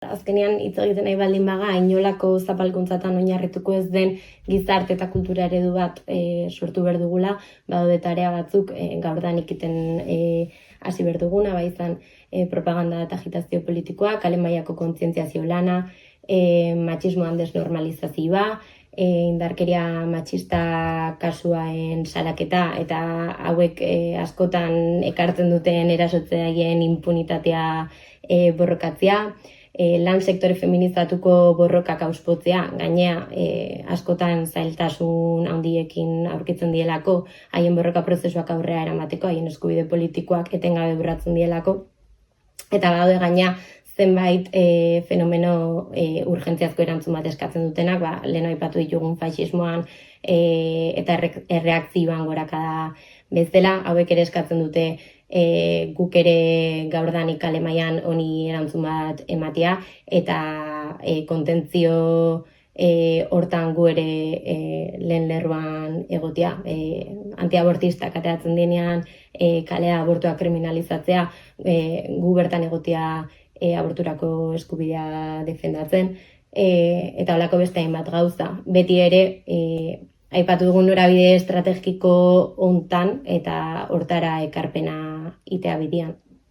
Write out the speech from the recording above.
Azkenean hitz egiten nahi baldin baga, inolako zapalkuntzatan oinarrituko ez den gizarte eta kultura eredu bat sortu behar dugula, badaude tarea batzuk gaurdanik iten hasi behar duguna, bai izan propaganda eta agitazio politikoa, kale mailako kontzientziazio lana, matxismoan desnormalizazioa, indarkeria matxista kasuaen salaketa eta hauek askotan ekartzen duten erasotzaien impunitatea borrokatzea, lan sektore feminizatuko borrokak auspotzea, gainea askotan zailtasun handiekin aurkitzen dielako, haien borroka prozesuak aurrera eramateko, haien eskubide politikoak etengabe burratzen dielako, eta badaude gainea zenbait fenomeno urgentziazko erantzun bat eskatzen dutenak, lehen aipatu ditugun faxismoan eta erreakzioan gorakada bezala, hauek ere eskatzen dute guk ere gaurdanik kale mailan honi erantzun bat ematea, eta kontentzio hortan gu ere lehen lerroan egotea. Antiabortistak ateratzen denean kalea abortua kriminalizatzea, gu bertan egotea aborturako eskubidea defendatzen, eta holako beste hainbat gauza. Beti ere aipatu dugun norabide estrategiko hontan eta hortara ekarpena itea bidean.